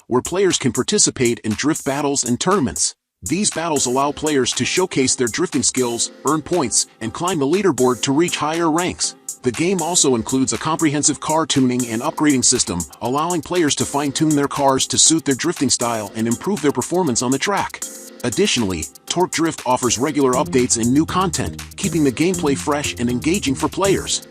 where players can participate in drift battles and tournaments. These battles allow players to showcase their drifting skills, earn points, and climb the leaderboard to reach higher ranks. The game also includes a comprehensive car tuning and upgrading system, allowing players to fine-tune their cars to suit their drifting style and improve their performance on the track. Additionally, Torque Drift offers regular updates and new content, keeping the gameplay fresh and engaging for players.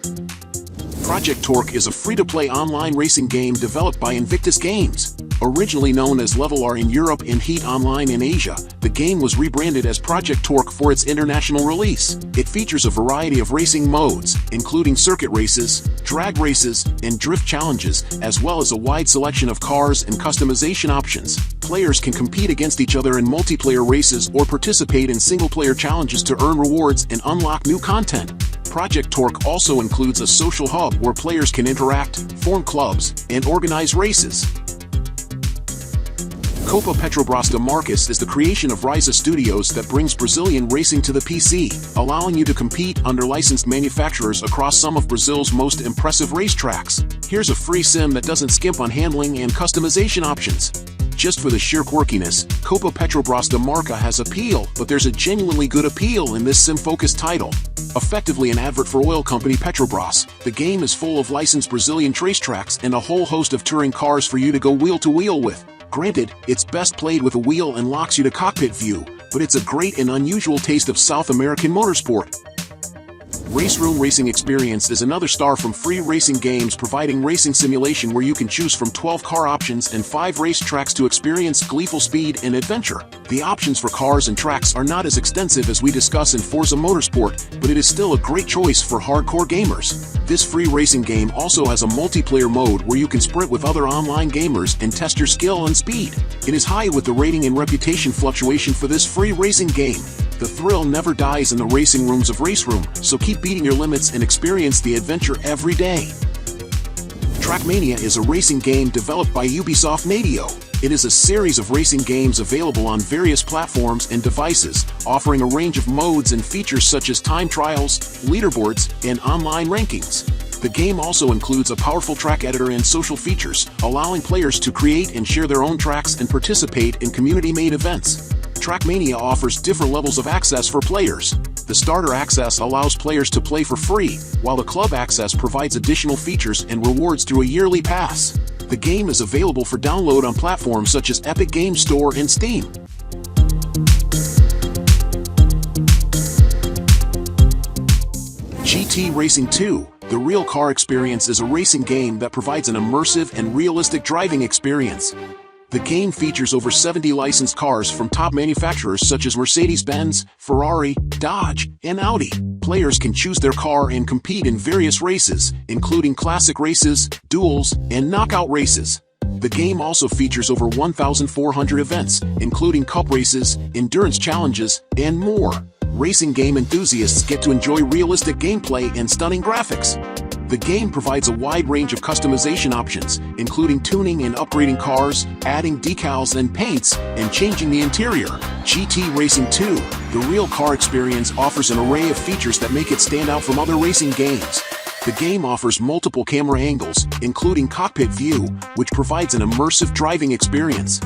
Project Torque is a free-to-play online racing game developed by Invictus Games. Originally known as Level R in Europe and Heat Online in Asia, the game was rebranded as Project Torque for its international release. It features a variety of racing modes, including circuit races, drag races, and drift challenges, as well as a wide selection of cars and customization options. Players can compete against each other in multiplayer races or participate in single-player challenges to earn rewards and unlock new content. Project Torque also includes a social hub where players can interact, form clubs, and organize races. Copa Petrobras de Marcas is the creation of Risa Studios that brings Brazilian racing to the PC, allowing you to compete under licensed manufacturers across some of Brazil's most impressive racetracks. Here's a free sim that doesn't skimp on handling and customization options. Just for the sheer quirkiness, Copa Petrobras de Marca has appeal, but there's a genuinely good appeal in this sim-focused title. Effectively an advert for oil company Petrobras, the game is full of licensed Brazilian racetracks and a whole host of touring cars for you to go wheel-to-wheel with. Granted, it's best played with a wheel and locks you to cockpit view, but it's a great and unusual taste of South American motorsport. RaceRoom Racing Experience is another star from free racing games providing racing simulation where you can choose from 12 car options and 5 race tracks to experience gleeful speed and adventure. The options for cars and tracks are not as extensive as we discuss in Forza Motorsport, but it is still a great choice for hardcore gamers. This free racing game also has a multiplayer mode where you can sprint with other online gamers and test your skill and speed. It is high with the rating and reputation fluctuation for this free racing game. The thrill never dies in the racing rooms of RaceRoom, so keep beating your limits and experience the adventure every day. Trackmania is a racing game developed by Ubisoft Natio. It is a series of racing games available on various platforms and devices, offering a range of modes and features such as time trials, leaderboards, and online rankings. The game also includes a powerful track editor and social features, allowing players to create and share their own tracks and participate in community-made events. Trackmania offers different levels of access for players. The starter access allows players to play for free, while the club access provides additional features and rewards through a yearly pass. The game is available for download on platforms such as Epic Games Store and Steam. GT Racing 2, The Real Car Experience is a racing game that provides an immersive and realistic driving experience. The game features over 70 licensed cars from top manufacturers such as Mercedes-Benz, Ferrari, Dodge, and Audi. Players can choose their car and compete in various races, including classic races, duels, and knockout races. The game also features over 1,400 events, including cup races, endurance challenges, and more. Racing game enthusiasts get to enjoy realistic gameplay and stunning graphics. The game provides a wide range of customization options, including tuning and upgrading cars, adding decals and paints, and changing the interior. GT Racing 2, The Real Car Experience offers an array of features that make it stand out from other racing games. The game offers multiple camera angles, including cockpit view, which provides an immersive driving experience.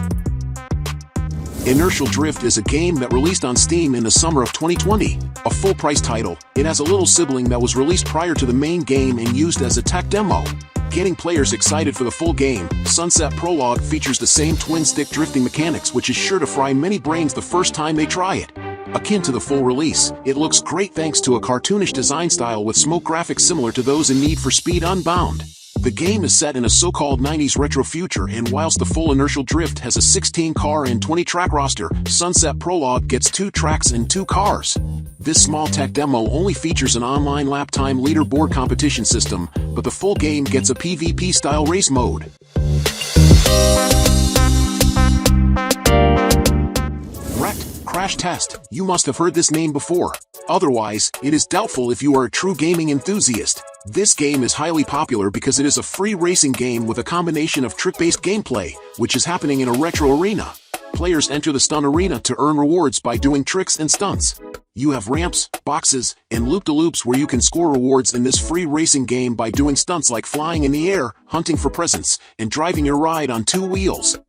Inertial Drift is a game that released on Steam in the summer of 2020. A full-price title, it has a little sibling that was released prior to the main game and used as a tech demo. Getting players excited for the full game, Sunset Prologue features the same twin-stick drifting mechanics which is sure to fry many brains the first time they try it. Akin to the full release, it looks great thanks to a cartoonish design style with smoke graphics similar to those in Need for Speed Unbound. The game is set in a so-called 90s retro future, and whilst the full Inertial Drift has a 16-car and 20-track roster, Sunset Prologue gets 2 tracks and 2 cars. This small tech demo only features an online lap time leaderboard competition system, but the full game gets a PvP-style race mode. Rekt, Crash Test. You must have heard this name before. Otherwise, it is doubtful if you are a true gaming enthusiast. This game is highly popular because it is a free racing game with a combination of trick-based gameplay, which is happening in a retro arena. Players enter the stunt arena to earn rewards by doing tricks and stunts. You have ramps, boxes, and loop-de-loops where you can score rewards in this free racing game by doing stunts like flying in the air, hunting for presents, and driving your ride on 2 wheels.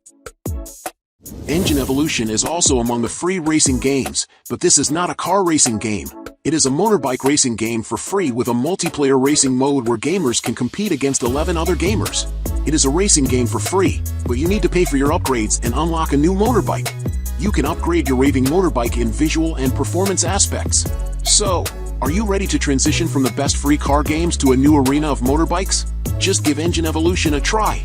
Engine Evolution is also among the free racing games, but this is not a car racing game. It is a motorbike racing game for free with a multiplayer racing mode where gamers can compete against 11 other gamers. It is a racing game for free, but you need to pay for your upgrades and unlock a new motorbike. You can upgrade your raving motorbike in visual and performance aspects. So, are you ready to transition from the best free car games to a new arena of motorbikes? Just give Engine Evolution a try.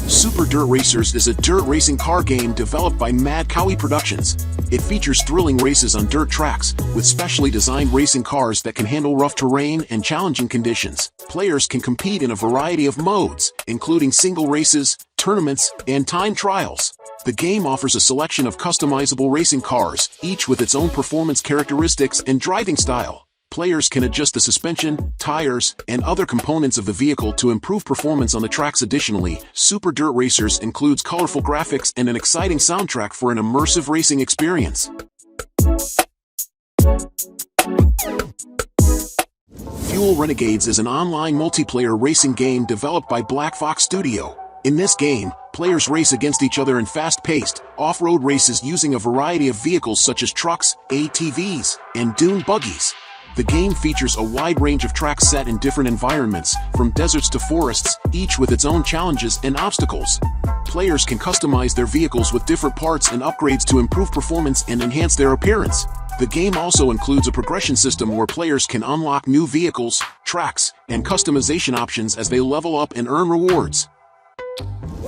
Super Dirt Racers is a dirt racing car game developed by Mad Cowie Productions. It features thrilling races on dirt tracks, with specially designed racing cars that can handle rough terrain and challenging conditions. Players can compete in a variety of modes, including single races, tournaments, and time trials. The game offers a selection of customizable racing cars, each with its own performance characteristics and driving style. Players can adjust the suspension, tires, and other components of the vehicle to improve performance on the tracks. Additionally, Super Dirt Racers includes colorful graphics and an exciting soundtrack for an immersive racing experience. Fuel Renegades is an online multiplayer racing game developed by Black Fox Studio. In this game, players race against each other in fast-paced, off-road races using a variety of vehicles such as trucks, ATVs, and dune buggies. The game features a wide range of tracks set in different environments, from deserts to forests, each with its own challenges and obstacles. Players can customize their vehicles with different parts and upgrades to improve performance and enhance their appearance. The game also includes a progression system where players can unlock new vehicles, tracks, and customization options as they level up and earn rewards.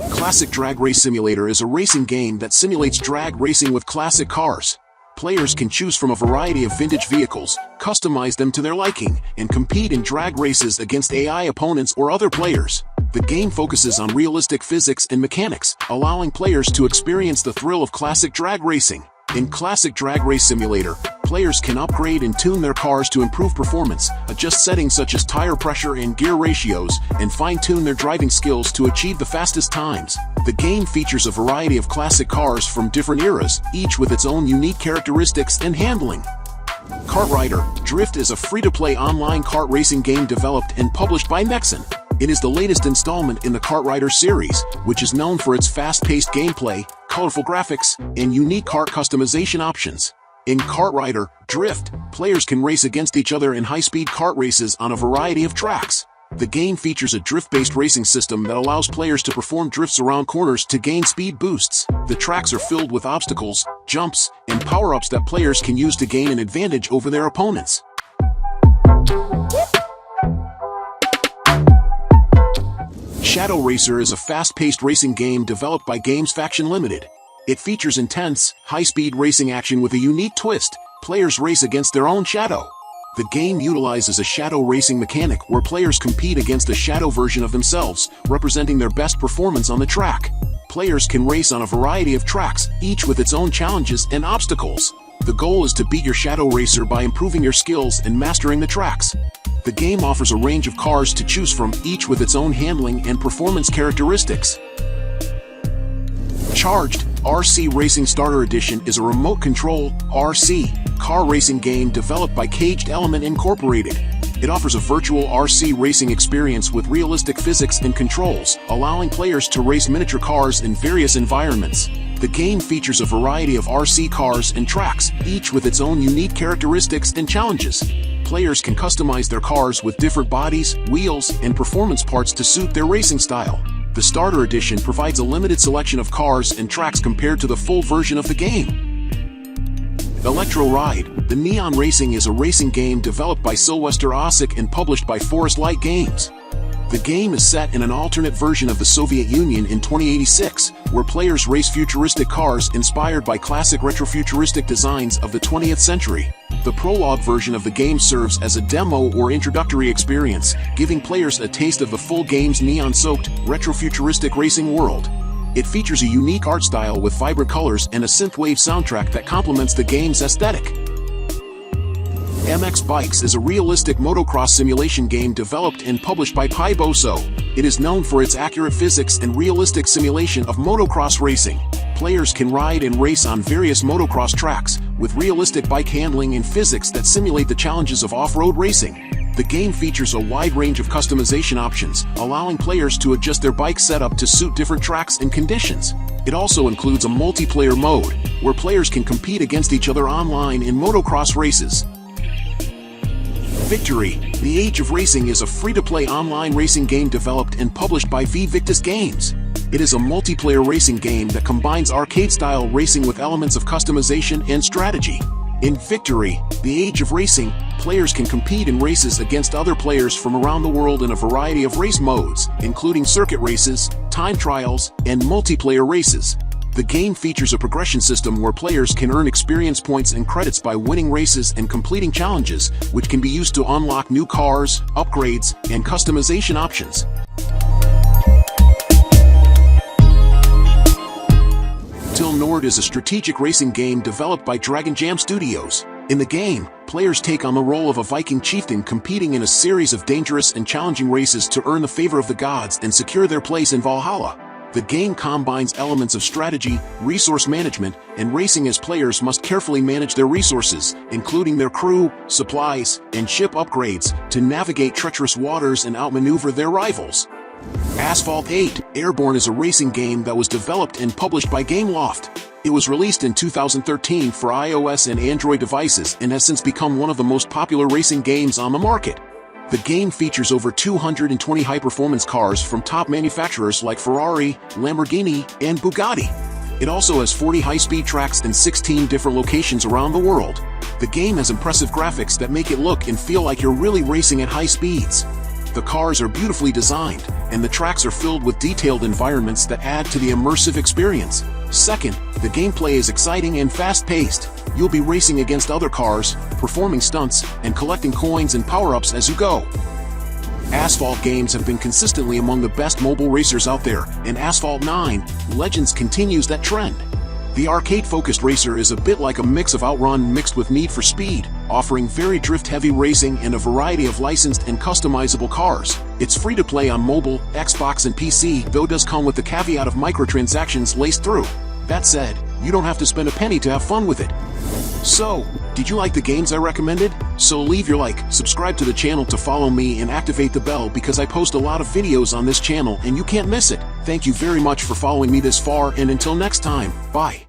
Classic Drag Race Simulator is a racing game that simulates drag racing with classic cars. Players can choose from a variety of vintage vehicles, customize them to their liking, and compete in drag races against AI opponents or other players. The game focuses on realistic physics and mechanics, allowing players to experience the thrill of classic drag racing. In Classic Drag Race Simulator, players can upgrade and tune their cars to improve performance, adjust settings such as tire pressure and gear ratios, and fine-tune their driving skills to achieve the fastest times. The game features a variety of classic cars from different eras, each with its own unique characteristics and handling. KARTRIDER Drift is a free-to-play online kart racing game developed and published by Nexon. It is the latest installment in the KARTRIDER series, which is known for its fast-paced gameplay, colorful graphics, and unique kart customization options. In KARTRIDER Drift, players can race against each other in high-speed kart races on a variety of tracks. The game features a drift-based racing system that allows players to perform drifts around corners to gain speed boosts. The tracks are filled with obstacles, jumps, and power-ups that players can use to gain an advantage over their opponents. Shadow Racer is a fast-paced racing game developed by Games Faction Limited. It features intense, high-speed racing action with a unique twist. Players race against their own shadow. The game utilizes a shadow racing mechanic where players compete against a shadow version of themselves, representing their best performance on the track. Players can race on a variety of tracks, each with its own challenges and obstacles. The goal is to beat your shadow racer by improving your skills and mastering the tracks. The game offers a range of cars to choose from, each with its own handling and performance characteristics. Charged RC Racing Starter Edition is a remote-control, RC, car racing game developed by Caged Element Incorporated. It offers a virtual RC racing experience with realistic physics and controls, allowing players to race miniature cars in various environments. The game features a variety of RC cars and tracks, each with its own unique characteristics and challenges. Players can customize their cars with different bodies, wheels, and performance parts to suit their racing style. The Starter Edition provides a limited selection of cars and tracks compared to the full version of the game. ELECTRO Ride, the Neon Racing is a racing game developed by Sylvester Osick and published by Forest Light Games. The game is set in an alternate version of the Soviet Union in 2086, where players race futuristic cars inspired by classic retrofuturistic designs of the 20th century. The Prologue version of the game serves as a demo or introductory experience, giving players a taste of the full game's neon-soaked, retrofuturistic racing world. It features a unique art style with vibrant colors and a synthwave soundtrack that complements the game's aesthetic. MX Bikes is a realistic motocross simulation game developed and published by Pyboso. It is known for its accurate physics and realistic simulation of motocross racing. Players can ride and race on various motocross tracks, with realistic bike handling and physics that simulate the challenges of off-road racing. The game features a wide range of customization options, allowing players to adjust their bike setup to suit different tracks and conditions. It also includes a multiplayer mode, where players can compete against each other online in motocross races. Victory: The Age of Racing is a free-to-play online racing game developed and published by Victus Games. It is a multiplayer racing game that combines arcade-style racing with elements of customization and strategy. In Victory: The Age of Racing, players can compete in races against other players from around the world in a variety of race modes, including circuit races, time trials, and multiplayer races. The game features a progression system where players can earn experience points and credits by winning races and completing challenges, which can be used to unlock new cars, upgrades, and customization options. Till Nord is a strategic racing game developed by Dragon Jam Studios. In the game, players take on the role of a Viking chieftain competing in a series of dangerous and challenging races to earn the favor of the gods and secure their place in Valhalla. The game combines elements of strategy, resource management, and racing as players must carefully manage their resources, including their crew, supplies, and ship upgrades, to navigate treacherous waters and outmaneuver their rivals. Asphalt 8: Airborne is a racing game that was developed and published by Gameloft. It was released in 2013 for iOS and Android devices and has since become one of the most popular racing games on the market. The game features over 220 high-performance cars from top manufacturers like Ferrari, Lamborghini, and Bugatti. It also has 40 high-speed tracks and 16 different locations around the world. The game has impressive graphics that make it look and feel like you're really racing at high speeds. The cars are beautifully designed, and the tracks are filled with detailed environments that add to the immersive experience. Second, the gameplay is exciting and fast-paced. You'll be racing against other cars, performing stunts, and collecting coins and power-ups as you go. Asphalt games have been consistently among the best mobile racers out there, and Asphalt 9: Legends continues that trend. The arcade-focused racer is a bit like a mix of Outrun mixed with Need for Speed, offering very drift-heavy racing and a variety of licensed and customizable cars. It's free to play on mobile, Xbox and PC, though does come with the caveat of microtransactions laced through. That said, you don't have to spend a penny to have fun with it. So, did you like the games I recommended? So leave your like, subscribe to the channel to follow me, and activate the bell because I post a lot of videos on this channel and you can't miss it. Thank you very much for following me this far, and until next time, bye.